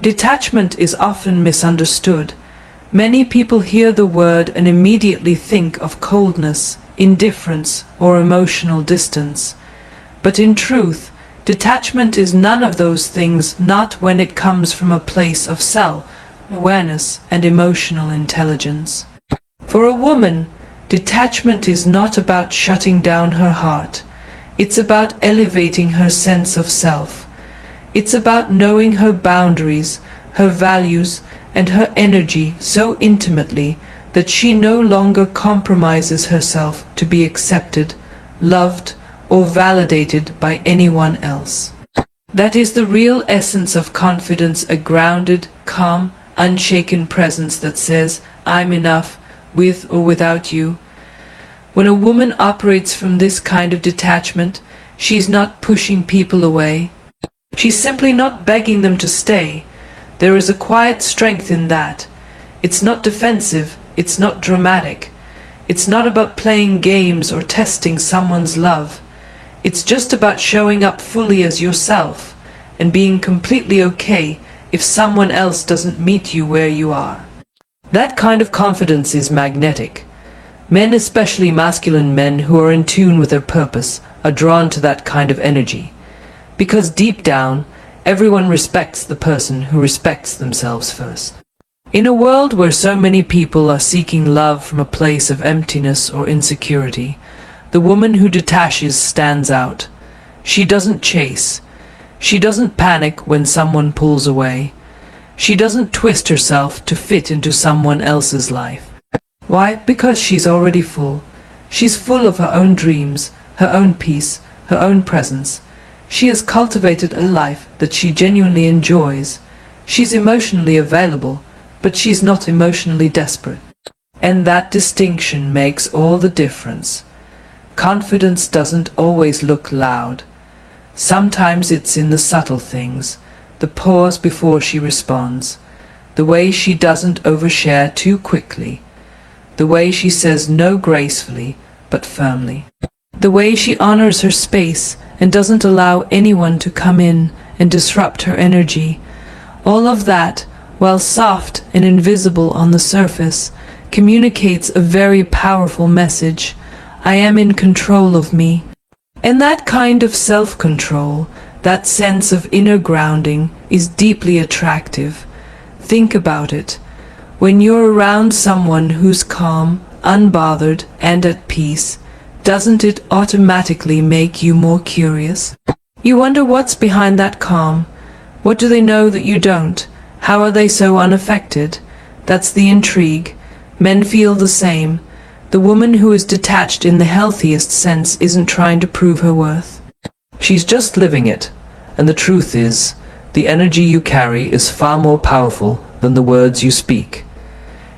Detachment is often misunderstood. Many people hear the word and immediately think of coldness, indifference, or emotional distance. But in truth, detachment is none of those things, not when it comes from a place of self-awareness and emotional intelligence. For a woman, detachment is not about shutting down her heart. It's about elevating her sense of self. It's about knowing her boundaries, her values, and her energy so intimately that she no longer compromises herself to be accepted, loved, or validated by anyone else. That is the real essence of confidence, a grounded, calm, unshaken presence that says, "I'm enough, with or without you." When a woman operates from this kind of detachment, she's not pushing people away. She's simply not begging them to stay. There is a quiet strength in that. It's not defensive, it's not dramatic. It's not about playing games or testing someone's love. It's just about showing up fully as yourself and being completely okay if someone else doesn't meet you where you are. That kind of confidence is magnetic. Men, especially masculine men who are in tune with their purpose, are drawn to that kind of energy. Because deep down, everyone respects the person who respects themselves first. In a world where so many people are seeking love from a place of emptiness or insecurity, the woman who detaches stands out. She doesn't chase. She doesn't panic when someone pulls away. She doesn't twist herself to fit into someone else's life. Why? Because she's already full. She's full of her own dreams, her own peace, her own presence. She has cultivated a life that she genuinely enjoys. She's emotionally available, but she's not emotionally desperate. And that distinction makes all the difference. Confidence doesn't always look loud. Sometimes it's in the subtle things, the pause before she responds, the way she doesn't overshare too quickly, the way she says no gracefully but firmly, the way she honors her space and doesn't allow anyone to come in and disrupt her energy. All of that, while soft and invisible on the surface, communicates a very powerful message. I am in control of me. And that kind of self-control, that sense of inner grounding, is deeply attractive. Think about it. When you're around someone who's calm, unbothered, and at peace, doesn't it automatically make you more curious? You wonder what's behind that calm. What do they know that you don't? How are they so unaffected? That's the intrigue. Men feel the same. The woman who is detached in the healthiest sense isn't trying to prove her worth. She's just living it. And the truth is, the energy you carry is far more powerful than the words you speak.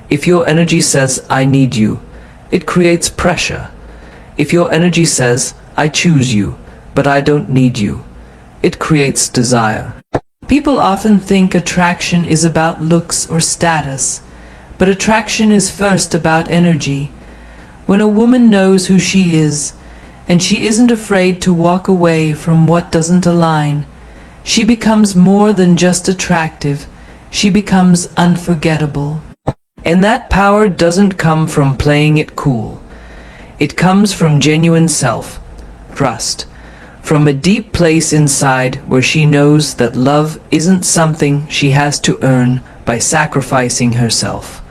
If your energy says, "I need you," it creates pressure. If your energy says, "I choose you, but I don't need you," it creates desire. People often think attraction is about looks or status, but attraction is first about energy. When a woman knows who she is, and she isn't afraid to walk away from what doesn't align, she becomes more than just attractive, she becomes unforgettable. And that power doesn't come from playing it cool. It comes from genuine self-trust, from a deep place inside where she knows that love isn't something she has to earn by sacrificing herself.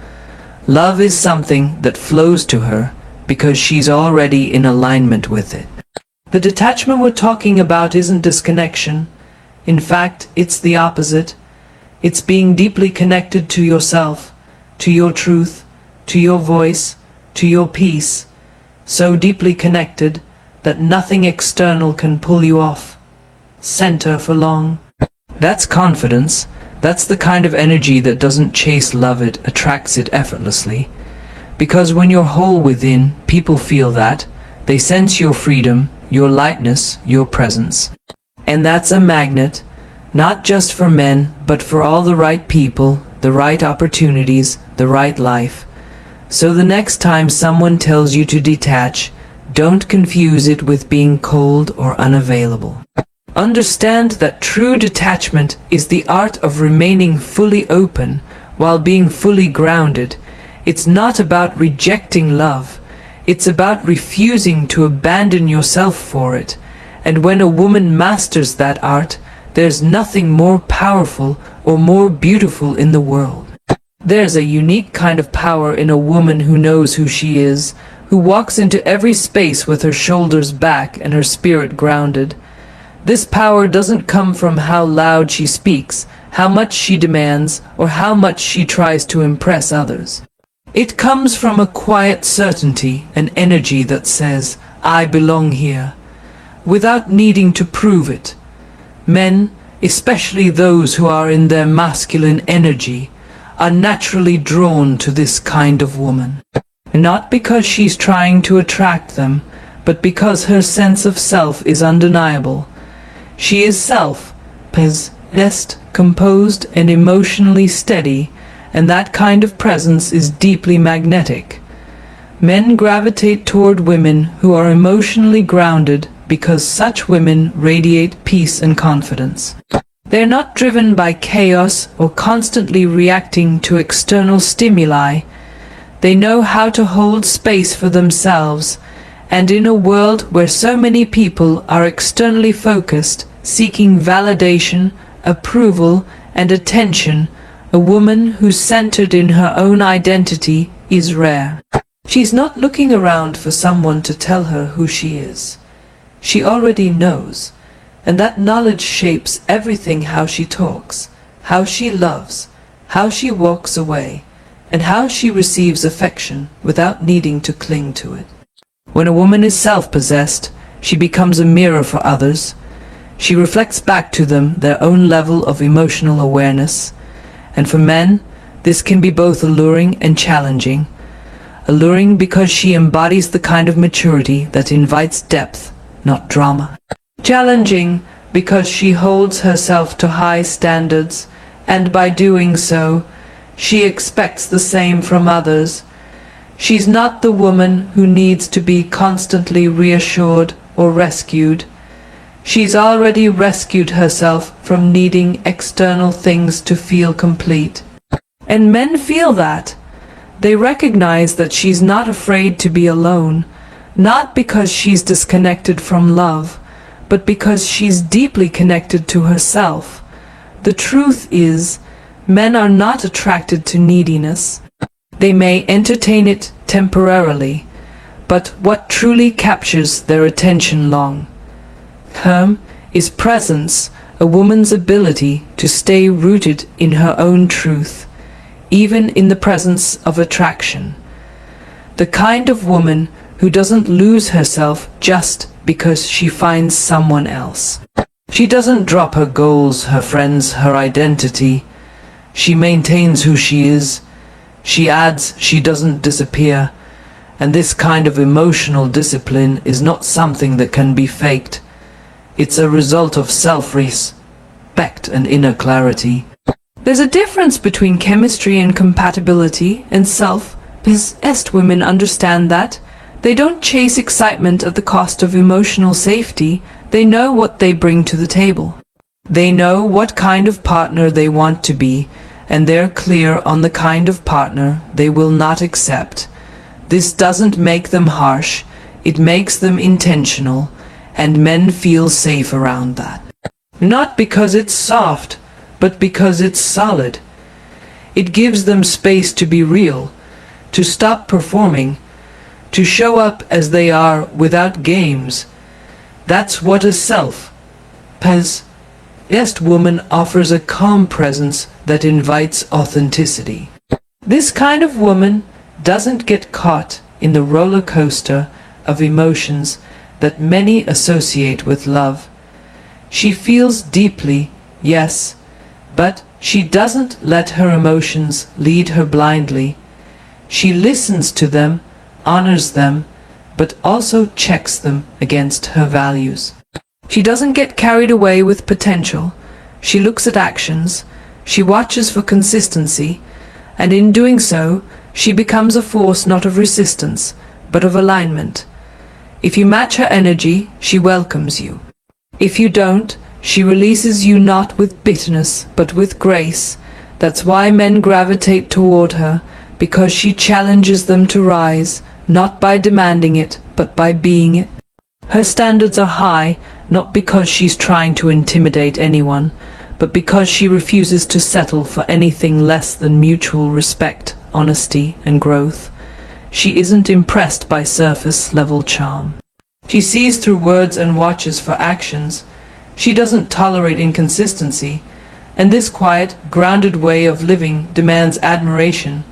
Love is something that flows to her because she's already in alignment with it. The detachment we're talking about isn't disconnection. In fact, it's the opposite. It's being deeply connected to yourself, to your truth, to your voice, to your peace. So deeply connected that nothing external can pull you off center for long. That's confidence. That's the kind of energy that doesn't chase love, it attracts it effortlessly. Because when you're whole within, people feel that. They sense your freedom, your lightness, your presence. And that's a magnet, not just for men, but for all the right people, the right opportunities, the right life. So the next time someone tells you to detach, don't confuse it with being cold or unavailable. Understand that true detachment is the art of remaining fully open while being fully grounded. It's not about rejecting love. It's about refusing to abandon yourself for it. And when a woman masters that art, there's nothing more powerful or more beautiful in the world. There's a unique kind of power in a woman who knows who she is, who walks into every space with her shoulders back and her spirit grounded. This power doesn't come from how loud she speaks, how much she demands, or how much she tries to impress others. It comes from a quiet certainty, an energy that says, "I belong here," without needing to prove it. Men, especially those who are in their masculine energy, are naturally drawn to this kind of woman. Not because she's trying to attract them, but because her sense of self is undeniable. She is self-possessed, composed, and emotionally steady, and that kind of presence is deeply magnetic. Men gravitate toward women who are emotionally grounded because such women radiate peace and confidence. They're not driven by chaos or constantly reacting to external stimuli. They know how to hold space for themselves, and in a world where so many people are externally focused, seeking validation, approval, and attention, a woman who's centered in her own identity is rare. She's not looking around for someone to tell her who she is. She already knows, and that knowledge shapes everything: how she talks, how she loves, how she walks away, and how she receives affection without needing to cling to it. When a woman is self-possessed, she becomes a mirror for others. She reflects back to them their own level of emotional awareness. And for men, this can be both alluring and challenging. Alluring because she embodies the kind of maturity that invites depth, not drama. Challenging because she holds herself to high standards, and by doing so, she expects the same from others. She's not the woman who needs to be constantly reassured or rescued. She's already rescued herself from needing external things to feel complete. And men feel that. They recognize that she's not afraid to be alone, not because she's disconnected from love, but because she's deeply connected to herself. The truth is, men are not attracted to neediness. They may entertain it temporarily, but what truly captures their attention long term is presence, a woman's ability to stay rooted in her own truth, even in the presence of attraction. The kind of woman who doesn't lose herself just because she finds someone else. She doesn't drop her goals, her friends, her identity. She maintains who she is. She adds, she doesn't disappear. And this kind of emotional discipline is not something that can be faked. It's a result of self-respect and inner clarity. There's a difference between chemistry and compatibility, and self-possessed women understand that. They don't chase excitement at the cost of emotional safety. They know what they bring to the table. They know what kind of partner they want to be, and they're clear on the kind of partner they will not accept. This doesn't make them harsh, it makes them intentional, and men feel safe around that. Not because it's soft, but because it's solid. It gives them space to be real, to stop performing, to show up as they are without games. That's what a self-possessed woman offers: a calm presence that invites authenticity. This kind of woman doesn't get caught in the roller coaster of emotions that many associate with love. She feels deeply, yes, but she doesn't let her emotions lead her blindly. She listens to them, honors them, but also checks them against her values. She doesn't get carried away with potential. She looks at actions. She watches for consistency, and in doing so, she becomes a force not of resistance, but of alignment. If you match her energy, she welcomes you. If you don't, she releases you not with bitterness, but with grace. That's why men gravitate toward her, because she challenges them to rise, not by demanding it, but by being it. Her standards are high, not because she's trying to intimidate anyone, but because she refuses to settle for anything less than mutual respect, honesty, and growth. She isn't impressed by surface-level charm. She sees through words and watches for actions. She doesn't tolerate inconsistency, and this quiet, grounded way of living demands admiration.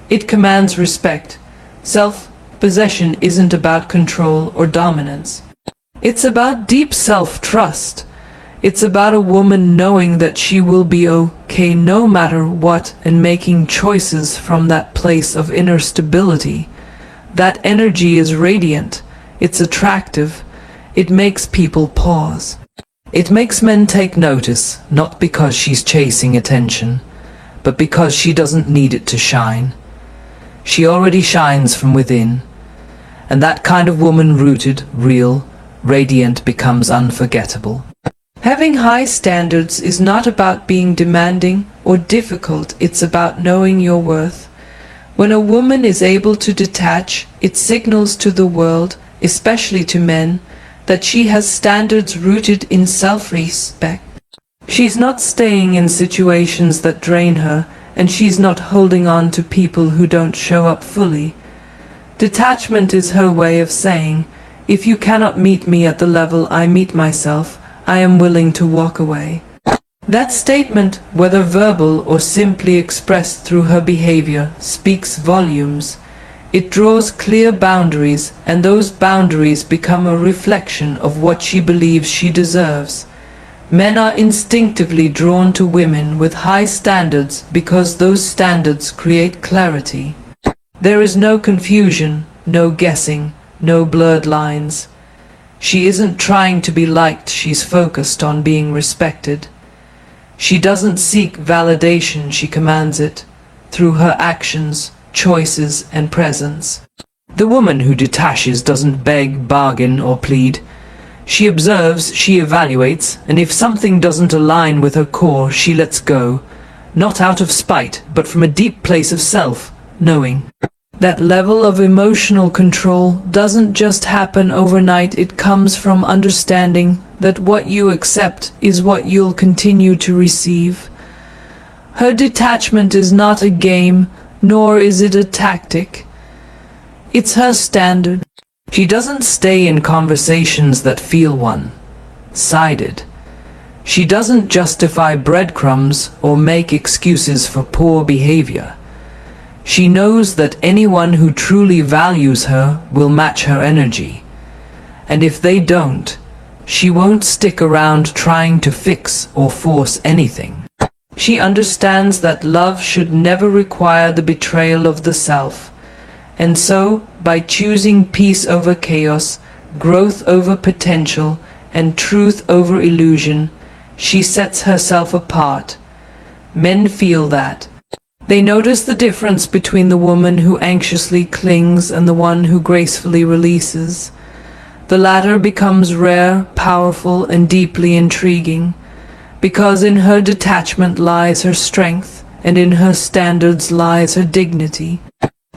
It commands respect. Self-possession isn't about control or dominance. It's about deep self-trust. It's about a woman knowing that she will be okay no matter what and making choices from that place of inner stability. That energy is radiant. It's attractive. It makes people pause. It makes men take notice, not because she's chasing attention, but because she doesn't need it to shine. She already shines from within. And that kind of woman, rooted, real, radiant, becomes unforgettable. Having high standards is not about being demanding or difficult, it's about knowing your worth. When a woman is able to detach, it signals to the world, especially to men, that she has standards rooted in self-respect. She's not staying in situations that drain her, and she's not holding on to people who don't show up fully. Detachment is her way of saying, if you cannot meet me at the level I meet myself, I am willing to walk away. That statement, whether verbal or simply expressed through her behavior, speaks volumes. It draws clear boundaries, and those boundaries become a reflection of what she believes she deserves. Men are instinctively drawn to women with high standards because those standards create clarity. There is no confusion, no guessing, no blurred lines. She isn't trying to be liked, she's focused on being respected. She doesn't seek validation, she commands it, through her actions, choices, and presence. The woman who detaches doesn't beg, bargain, or plead. She observes, she evaluates, and if something doesn't align with her core, she lets go, not out of spite, but from a deep place of self-knowing. That level of emotional control doesn't just happen overnight, it comes from understanding that what you accept is what you'll continue to receive. Her detachment is not a game, nor is it a tactic. It's her standard. She doesn't stay in conversations that feel one-sided. She doesn't justify breadcrumbs or make excuses for poor behavior. She knows that anyone who truly values her will match her energy. And if they don't, she won't stick around trying to fix or force anything. She understands that love should never require the betrayal of the self. And so, by choosing peace over chaos, growth over potential, and truth over illusion, she sets herself apart. Men feel that. They notice the difference between the woman who anxiously clings and the one who gracefully releases. The latter becomes rare, powerful, and deeply intriguing, because in her detachment lies her strength, and in her standards lies her dignity.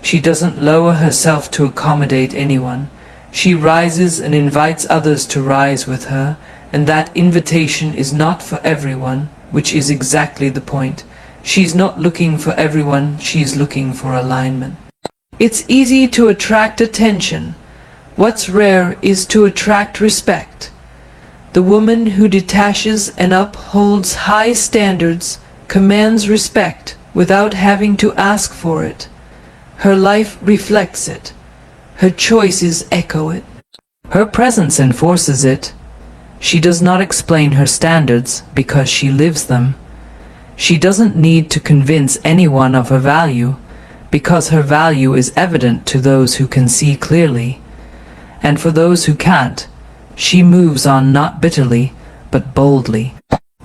She doesn't lower herself to accommodate anyone. She rises and invites others to rise with her, and that invitation is not for everyone, which is exactly the point. She's not looking for everyone, she's looking for alignment. It's easy to attract attention. What's rare is to attract respect. The woman who detaches and upholds high standards commands respect without having to ask for it. Her life reflects it. Her choices echo it. Her presence enforces it. She does not explain her standards because she lives them. She doesn't need to convince anyone of her value, because her value is evident to those who can see clearly. And for those who can't, she moves on not bitterly, but boldly.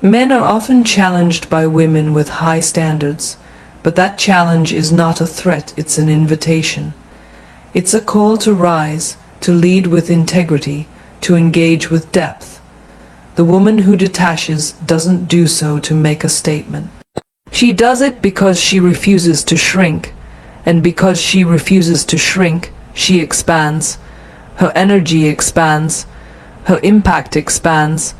Men are often challenged by women with high standards, but that challenge is not a threat, it's an invitation. It's a call to rise, to lead with integrity, to engage with depth. the woman who detaches doesn't do so to make a statement. She does it because she refuses to shrink, and because she refuses to shrink, she expands. Her energy expands, her impact expands,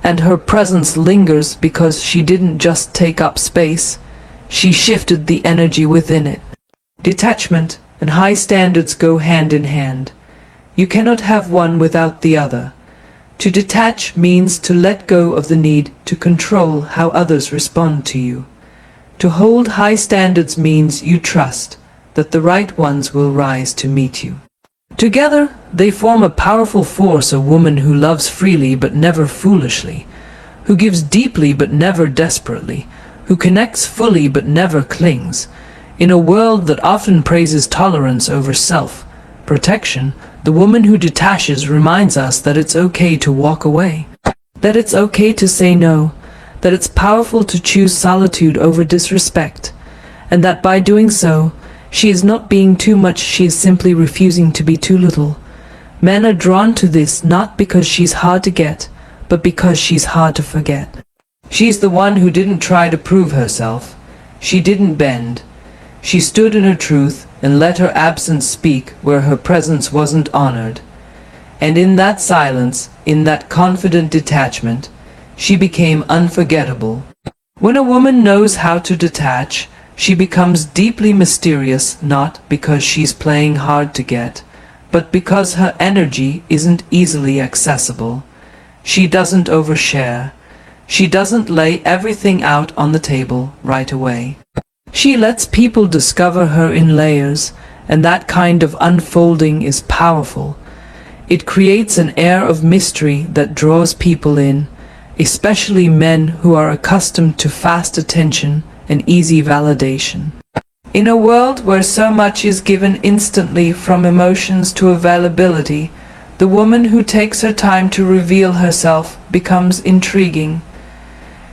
and her presence lingers because she didn't just take up space, she shifted the energy within it. Detachment and high standards go hand in hand. You cannot have one without the other. To detach means to let go of the need to control how others respond to you. To hold high standards means you trust that the right ones will rise to meet you. Together, they form a powerful force, a woman who loves freely but never foolishly, who gives deeply but never desperately, who connects fully but never clings. In a world that often praises tolerance over self-protection, the woman who detaches reminds us that it's okay to walk away, that it's okay to say no, that it's powerful to choose solitude over disrespect, and that by doing so, she is not being too much, she is simply refusing to be too little. Men are drawn to this not because she's hard to get, but because she's hard to forget. She's the one who didn't try to prove herself. She didn't bend. She stood in her truth and let her absence speak where her presence wasn't honored. And in that silence, in that confident detachment, she became unforgettable. When a woman knows how to detach, she becomes deeply mysterious, not because she's playing hard to get, but because her energy isn't easily accessible. She doesn't overshare. She doesn't lay everything out on the table right away. She lets people discover her in layers, and that kind of unfolding is powerful. It creates an air of mystery that draws people in, especially men who are accustomed to fast attention and easy validation. In a world where so much is given instantly, from emotions to availability, the woman who takes her time to reveal herself becomes intriguing.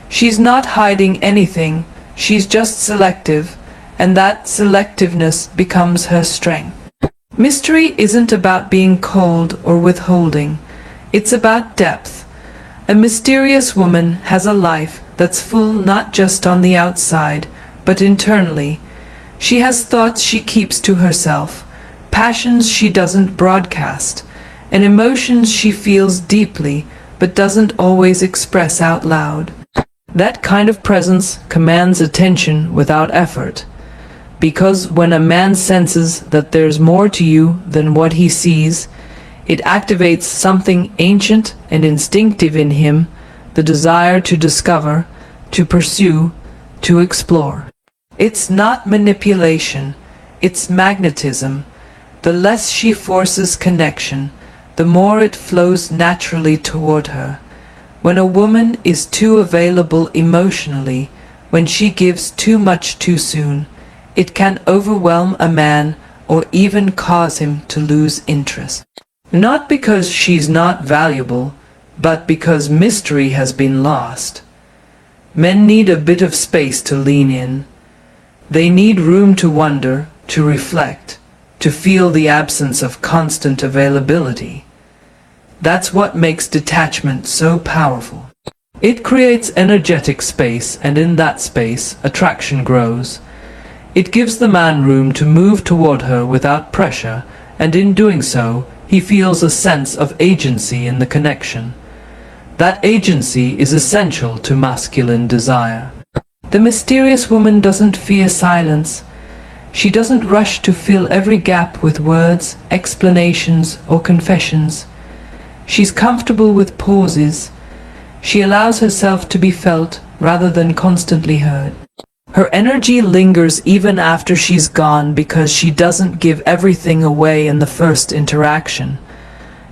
She's not hiding anything, she's just selective, and that selectiveness becomes her strength. Mystery isn't about being cold or withholding, it's about depth. A mysterious woman has a life that's full not just on the outside, but internally. She has thoughts she keeps to herself, passions she doesn't broadcast, and emotions she feels deeply but doesn't always express out loud. That kind of presence commands attention without effort, because when a man senses that there's more to you than what he sees, it activates something ancient and instinctive in him, the desire to discover, to pursue, to explore. It's not manipulation, it's magnetism. The less she forces connection, the more it flows naturally toward her. When a woman is too available emotionally, when she gives too much too soon, it can overwhelm a man or even cause him to lose interest. Not because she's not valuable, but because mystery has been lost. Men need a bit of space to lean in. They need room to wonder, to reflect, to feel the absence of constant availability. That's what makes detachment so powerful. It creates energetic space, and in that space, attraction grows. It gives the man room to move toward her without pressure, and in doing so, he feels a sense of agency in the connection. That agency is essential to masculine desire. The mysterious woman doesn't fear silence. She doesn't rush to fill every gap with words, explanations, or confessions. She's comfortable with pauses. She allows herself to be felt rather than constantly heard. Her energy lingers even after she's gone because she doesn't give everything away in the first interaction.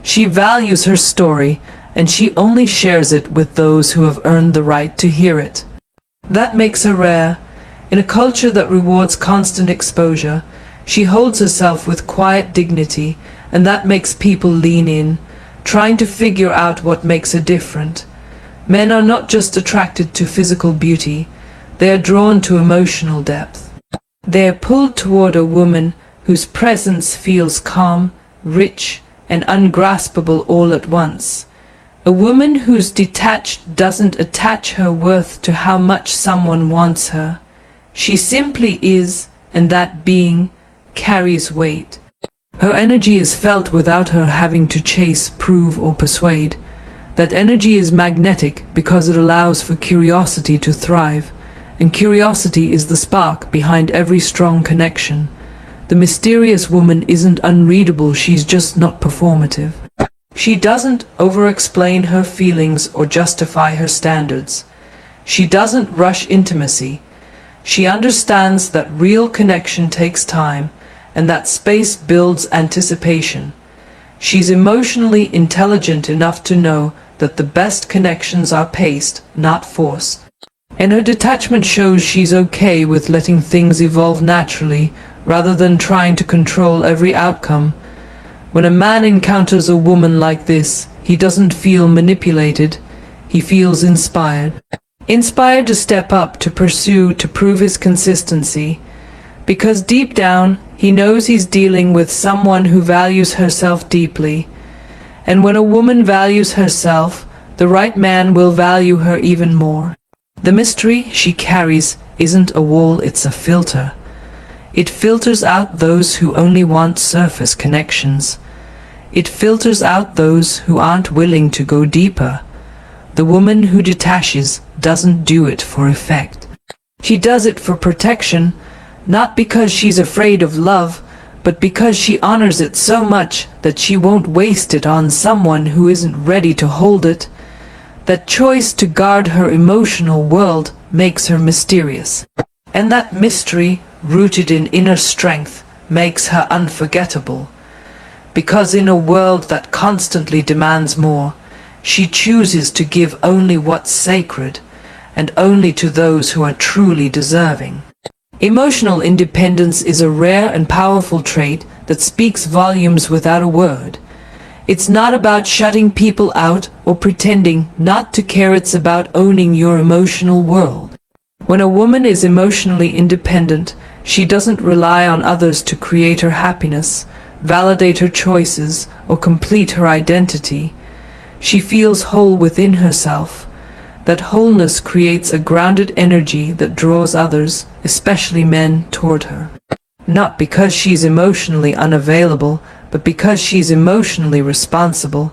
She values her story, and she only shares it with those who have earned the right to hear it. That makes her rare. In a culture that rewards constant exposure, she holds herself with quiet dignity, and that makes people lean in, trying to figure out what makes her different. Men are not just attracted to physical beauty, they are drawn to emotional depth. They are pulled toward a woman whose presence feels calm, rich, and ungraspable all at once. A woman who's detached doesn't attach her worth to how much someone wants her. She simply is, and that being carries weight. Her energy is felt without her having to chase, prove, or persuade. That energy is magnetic because it allows for curiosity to thrive, and curiosity is the spark behind every strong connection. The mysterious woman isn't unreadable, she's just not performative. She doesn't over-explain her feelings or justify her standards. She doesn't rush intimacy. She understands that real connection takes time, and that space builds anticipation. She's emotionally intelligent enough to know that the best connections are paced, not forced. And her detachment shows she's okay with letting things evolve naturally, rather than trying to control every outcome. When a man encounters a woman like this, he doesn't feel manipulated, he feels inspired. Inspired to step up, to pursue, to prove his consistency. Because deep down, he knows he's dealing with someone who values herself deeply. And when a woman values herself, the right man will value her even more. The mystery she carries isn't a wall, it's a filter. It filters out those who only want surface connections. It filters out those who aren't willing to go deeper. The woman who detaches doesn't do it for effect. She does it for protection, not because she's afraid of love, but because she honors it so much that she won't waste it on someone who isn't ready to hold it. That choice to guard her emotional world makes her mysterious. And that mystery, rooted in inner strength, makes her unforgettable. Because in a world that constantly demands more, she chooses to give only what's sacred, and only to those who are truly deserving. Emotional independence is a rare and powerful trait that speaks volumes without a word. It's not about shutting people out or pretending not to care, it's about owning your emotional world. When a woman is emotionally independent, she doesn't rely on others to create her happiness, validate her choices, or complete her identity. She feels whole within herself. That wholeness creates a grounded energy that draws others, especially men, toward her. Not because she's emotionally unavailable, but because she's emotionally responsible.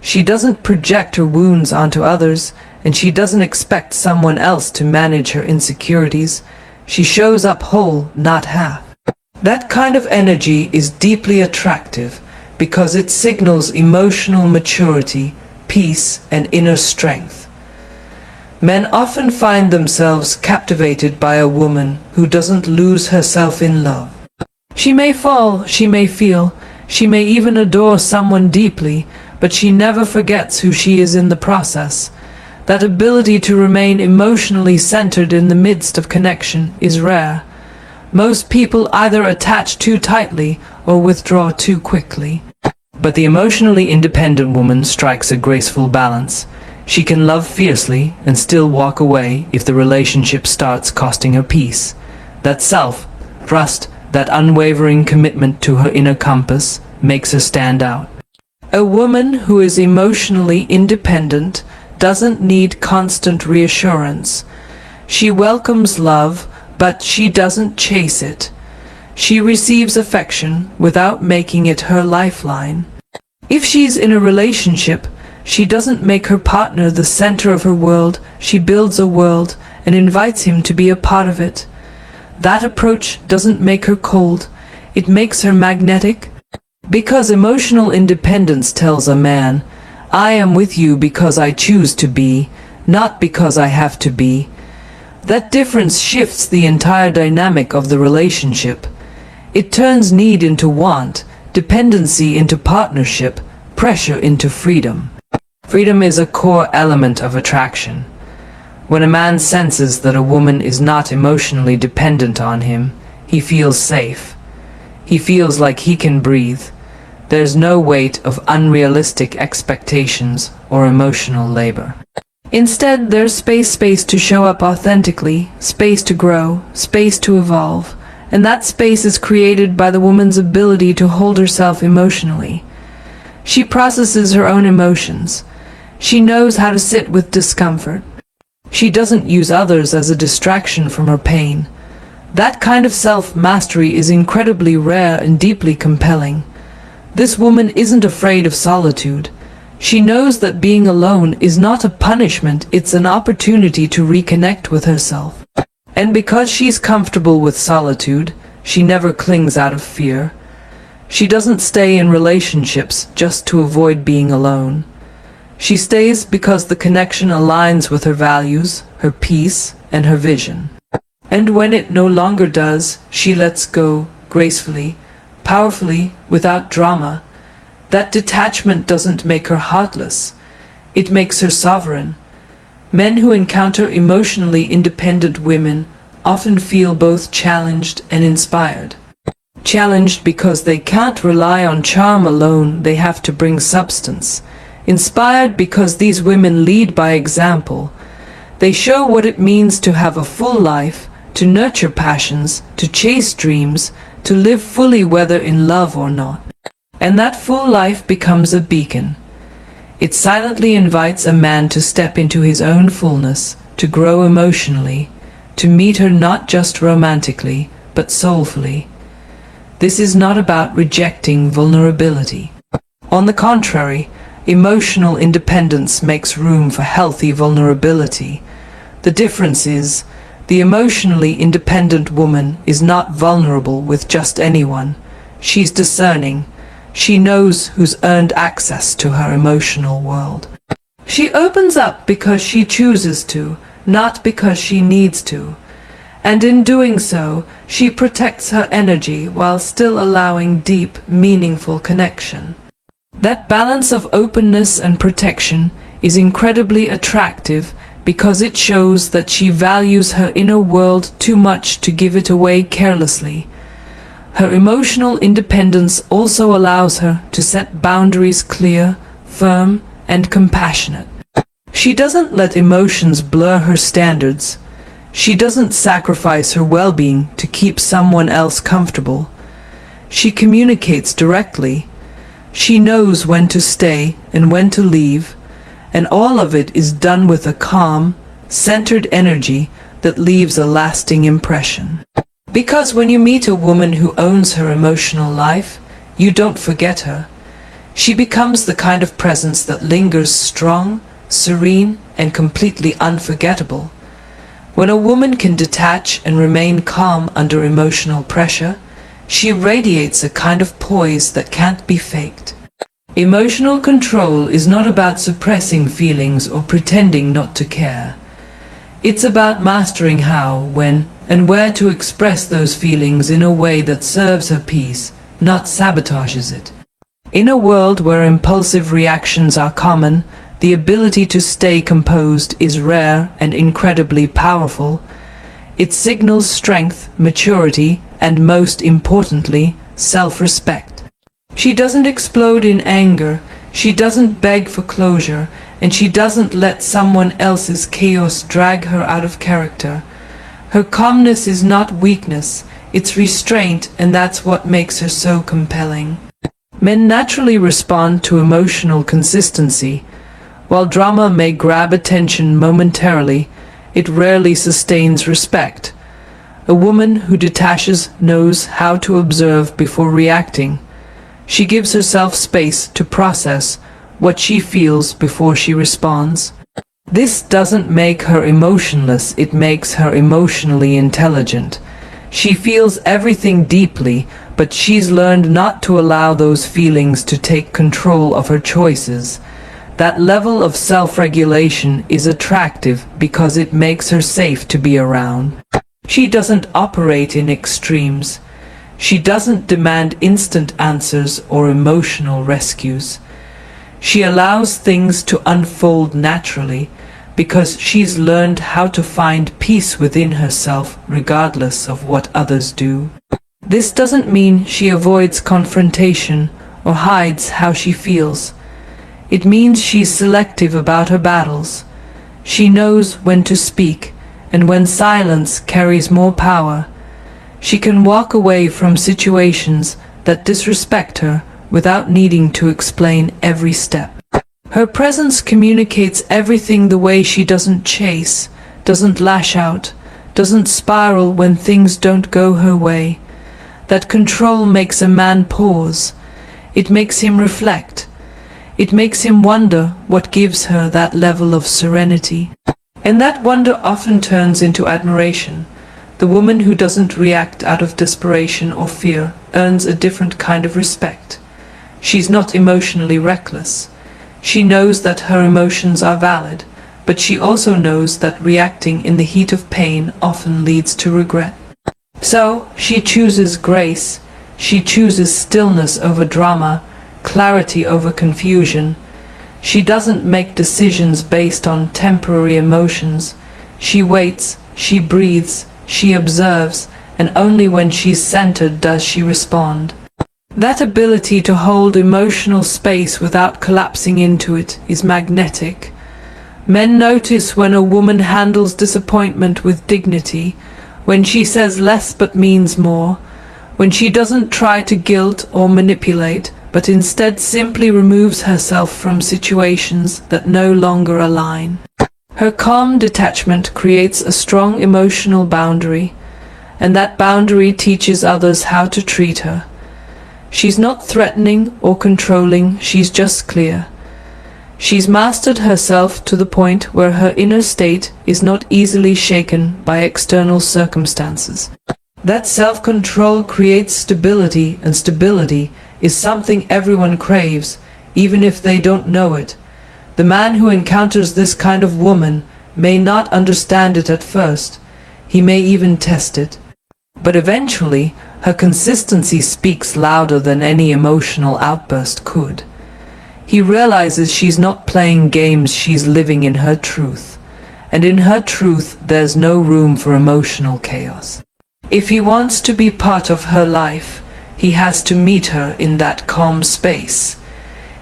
She doesn't project her wounds onto others, and she doesn't expect someone else to manage her insecurities. She shows up whole, not half. That kind of energy is deeply attractive because it signals emotional maturity, peace, and inner strength. Men often find themselves captivated by a woman who doesn't lose herself in love. She may fall, she may feel, she may even adore someone deeply, but she never forgets who she is in the process. That ability to remain emotionally centered in the midst of connection is rare. Most people either attach too tightly or withdraw too quickly. But the emotionally independent woman strikes a graceful balance. She can love fiercely and still walk away if the relationship starts costing her peace. That self-trust, that unwavering commitment to her inner compass, makes her stand out. A woman who is emotionally independent doesn't need constant reassurance. She welcomes love, but she doesn't chase it. She receives affection without making it her lifeline. If she's in a relationship, she doesn't make her partner the center of her world. She builds a world and invites him to be a part of it. That approach doesn't make her cold, it makes her magnetic. Because emotional independence tells a man, I am with you because I choose to be, not because I have to be. That difference shifts the entire dynamic of the relationship. It turns need into want, dependency into partnership, pressure into freedom. Freedom is a core element of attraction. When a man senses that a woman is not emotionally dependent on him, he feels safe. He feels like he can breathe. There's no weight of unrealistic expectations or emotional labor. Instead, there's space to show up authentically, space to grow, space to evolve, and that space is created by the woman's ability to hold herself emotionally. She processes her own emotions. She knows how to sit with discomfort. She doesn't use others as a distraction from her pain. That kind of self-mastery is incredibly rare and deeply compelling. This woman isn't afraid of solitude. She knows that being alone is not a punishment, it's an opportunity to reconnect with herself. And because she's comfortable with solitude, she never clings out of fear. She doesn't stay in relationships just to avoid being alone. She stays because the connection aligns with her values, her peace, and her vision. And when it no longer does, she lets go, gracefully, powerfully, without drama. That detachment doesn't make her heartless. It makes her sovereign. Men who encounter emotionally independent women often feel both challenged and inspired. Challenged because they can't rely on charm alone, they have to bring substance. Inspired because these women lead by example. They show what it means to have a full life, to nurture passions, to chase dreams, to live fully whether in love or not. And that full life becomes a beacon. It silently invites a man to step into his own fullness, to grow emotionally, to meet her not just romantically, but soulfully. This is not about rejecting vulnerability. On the contrary, emotional independence makes room for healthy vulnerability. The difference is, the emotionally independent woman is not vulnerable with just anyone. She's discerning. She knows who's earned access to her emotional world. She opens up because she chooses to, not because she needs to. And in doing so, she protects her energy while still allowing deep, meaningful connection. That balance of openness and protection is incredibly attractive because it shows that she values her inner world too much to give it away carelessly. Her emotional independence also allows her to set boundaries clear, firm, and compassionate. She doesn't let emotions blur her standards. She doesn't sacrifice her well-being to keep someone else comfortable. She communicates directly. She knows when to stay and when to leave, and all of it is done with a calm, centered energy that leaves a lasting impression. Because when you meet a woman who owns her emotional life, you don't forget her. She becomes the kind of presence that lingers strong, serene, and completely unforgettable. When a woman can detach and remain calm under emotional pressure, she radiates a kind of poise that can't be faked. Emotional control is not about suppressing feelings or pretending not to care. It's about mastering how, when, and where to express those feelings in a way that serves her peace, not sabotages it. In a world where impulsive reactions are common, the ability to stay composed is rare and incredibly powerful. It signals strength, maturity, and most importantly, self-respect. She doesn't explode in anger, she doesn't beg for closure, and she doesn't let someone else's chaos drag her out of character. Her calmness is not weakness, it's restraint, and that's what makes her so compelling. Men naturally respond to emotional consistency. While drama may grab attention momentarily, it rarely sustains respect. A woman who detaches knows how to observe before reacting. She gives herself space to process what she feels before she responds. This doesn't make her emotionless, it makes her emotionally intelligent. She feels everything deeply, but she's learned not to allow those feelings to take control of her choices. That level of self-regulation is attractive because it makes her safe to be around. She doesn't operate in extremes. She doesn't demand instant answers or emotional rescues. She allows things to unfold naturally because she's learned how to find peace within herself regardless of what others do. This doesn't mean she avoids confrontation or hides how she feels. It means she's selective about her battles. She knows when to speak and when silence carries more power. She can walk away from situations that disrespect her without needing to explain every step. Her presence communicates everything the way she doesn't chase, doesn't lash out, doesn't spiral when things don't go her way. That control makes a man pause. It makes him reflect. It makes him wonder what gives her that level of serenity. And that wonder often turns into admiration. The woman who doesn't react out of desperation or fear earns a different kind of respect. She's not emotionally reckless. She knows that her emotions are valid, but she also knows that reacting in the heat of pain often leads to regret. So, she chooses grace. She chooses stillness over drama, clarity over confusion. She doesn't make decisions based on temporary emotions. She waits, she breathes, she observes, and only when she's centered does she respond. That ability to hold emotional space without collapsing into it is magnetic. Men notice when a woman handles disappointment with dignity, when she says less but means more, when she doesn't try to guilt or manipulate, but instead simply removes herself from situations that no longer align. Her calm detachment creates a strong emotional boundary, and that boundary teaches others how to treat her. She's not threatening or controlling, she's just clear. She's mastered herself to the point where her inner state is not easily shaken by external circumstances. That self-control creates stability, and stability is something everyone craves, even if they don't know it. The man who encounters this kind of woman may not understand it at first. He may even test it. But eventually, her consistency speaks louder than any emotional outburst could. He realizes she's not playing games, she's living in her truth. And in her truth, there's no room for emotional chaos. If he wants to be part of her life, he has to meet her in that calm space.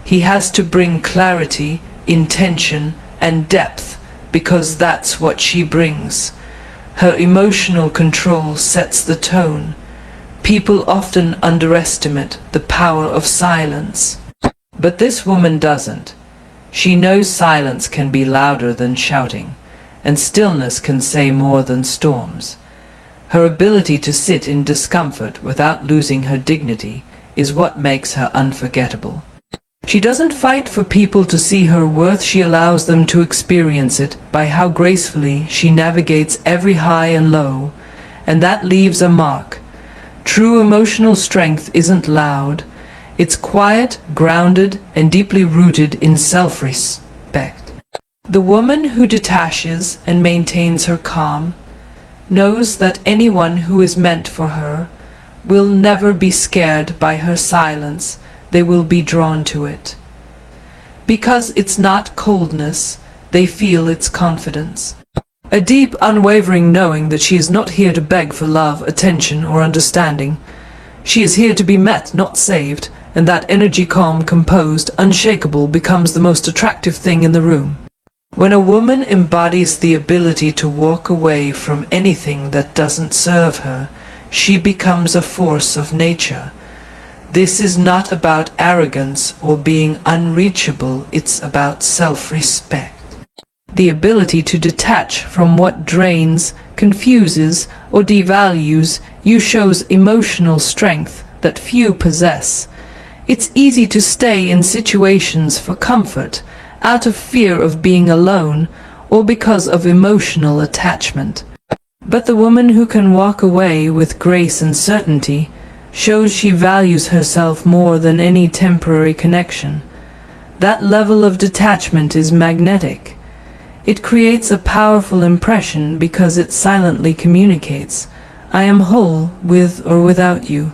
He has to bring clarity, intention, and depth, because that's what she brings. Her emotional control sets the tone. People often underestimate the power of silence. But this woman doesn't. She knows silence can be louder than shouting, and stillness can say more than storms. Her ability to sit in discomfort without losing her dignity is what makes her unforgettable. She doesn't fight for people to see her worth, she allows them to experience it by how gracefully she navigates every high and low, and that leaves a mark. True emotional strength isn't loud. It's quiet, grounded, and deeply rooted in self-respect. The woman who detaches and maintains her calm knows that anyone who is meant for her will never be scared by her silence. They will be drawn to it. Because it's not coldness, they feel its confidence. A deep, unwavering knowing that she is not here to beg for love, attention, or understanding. She is here to be met, not saved, and that energy, calm, composed, unshakable, becomes the most attractive thing in the room. When a woman embodies the ability to walk away from anything that doesn't serve her, she becomes a force of nature. This is not about arrogance or being unreachable, it's about self-respect. The ability to detach from what drains, confuses, or devalues you shows emotional strength that few possess. It's easy to stay in situations for comfort, out of fear of being alone, or because of emotional attachment. But the woman who can walk away with grace and certainty shows she values herself more than any temporary connection. That level of detachment is magnetic. It creates a powerful impression because it silently communicates, I am whole with or without you.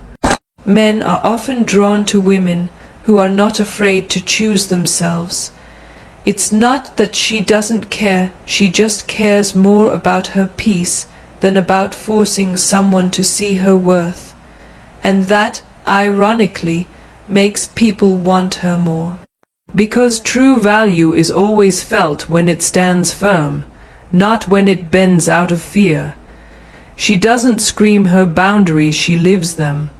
Men are often drawn to women who are not afraid to choose themselves. It's not that she doesn't care, she just cares more about her peace than about forcing someone to see her worth. And that, ironically, makes people want her more. Because true value is always felt when it stands firm, not when it bends out of fear. She doesn't scream her boundaries, she lives them.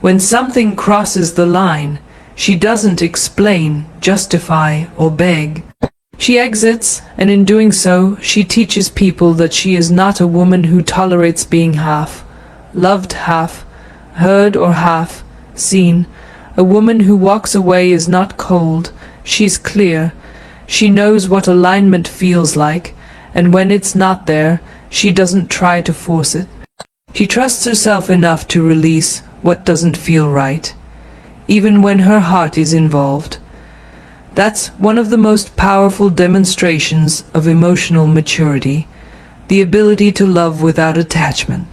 When something crosses the line, She doesn't explain, justify, or beg. She exits, and in doing so, she teaches people that she is not a woman who tolerates being half loved, half heard, or half seen. A woman who walks away is not cold, she's clear. She knows what alignment feels like, and when it's not there, she doesn't try to force it. She trusts herself enough to release what doesn't feel right, even when her heart is involved. That's one of the most powerful demonstrations of emotional maturity, the ability to love without attachment.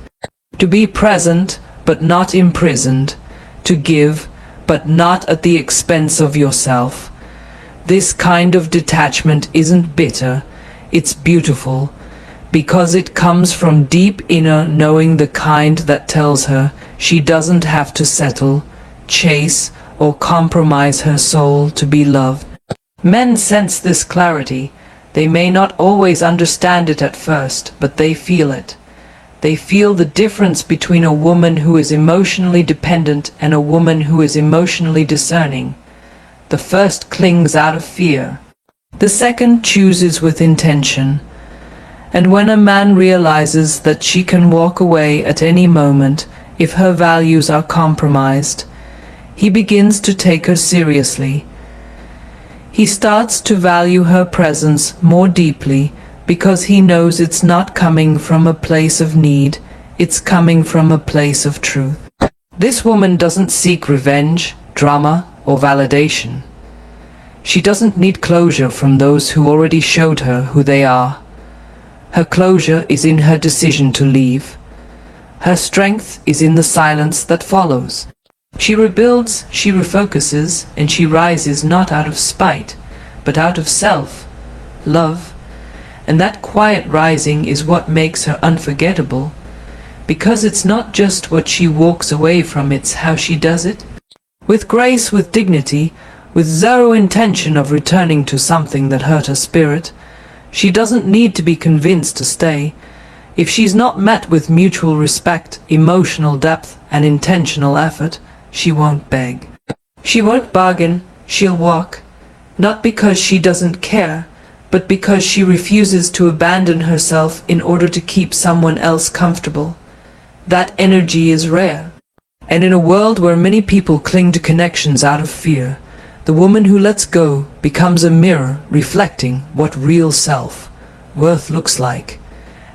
To be present, but not imprisoned. To give, but not at the expense of yourself. This kind of detachment isn't bitter, it's beautiful, because it comes from deep inner knowing, the kind that tells her she doesn't have to settle, chase, or compromise her soul to be loved. Men sense this clarity. They may not always understand it at first, but they feel it. They feel the difference between a woman who is emotionally dependent and a woman who is emotionally discerning. The first clings out of fear. The second chooses with intention. And when a man realizes that she can walk away at any moment if her values are compromised, he begins to take her seriously. He starts to value her presence more deeply because he knows it's not coming from a place of need, it's coming from a place of truth. This woman doesn't seek revenge, drama, or validation. She doesn't need closure from those who already showed her who they are. Her closure is in her decision to leave. Her strength is in the silence that follows. She rebuilds, she refocuses, and she rises not out of spite, but out of self-love. And that quiet rising is what makes her unforgettable, because it's not just what she walks away from, it's how she does it. With grace, with dignity, with zero intention of returning to something that hurt her spirit. She doesn't need to be convinced to stay. If she's not met with mutual respect, emotional depth, and intentional effort, she won't beg. She won't bargain, she'll walk. Not because she doesn't care, but because she refuses to abandon herself in order to keep someone else comfortable. That energy is rare. And in a world where many people cling to connections out of fear, the woman who lets go becomes a mirror reflecting what real self-worth looks like.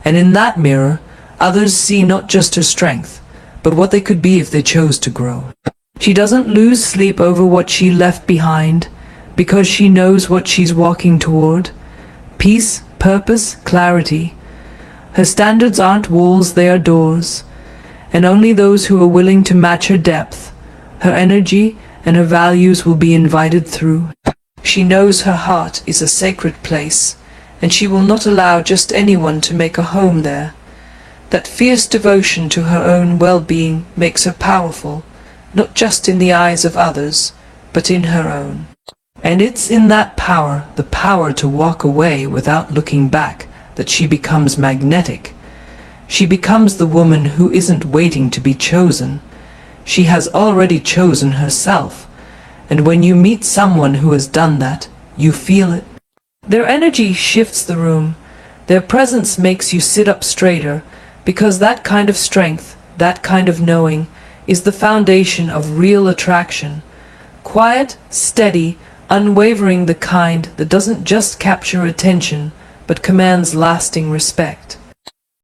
And in that mirror, others see not just her strength, but what they could be if they chose to grow. She doesn't lose sleep over what she left behind, because she knows what she's walking toward. Peace, purpose, clarity. Her standards aren't walls, they are doors. And only those who are willing to match her depth, her energy, and her values will be invited through. She knows her heart is a sacred place, and she will not allow just anyone to make a home there. That fierce devotion to her own well-being makes her powerful, not just in the eyes of others, but in her own. And it's in that power, the power to walk away without looking back, that she becomes magnetic. She becomes the woman who isn't waiting to be chosen. She has already chosen herself. And when you meet someone who has done that, you feel it. Their energy shifts the room. Their presence makes you sit up straighter, because that kind of strength, that kind of knowing, is the foundation of real attraction. Quiet, steady, unwavering, the kind that doesn't just capture attention, but commands lasting respect.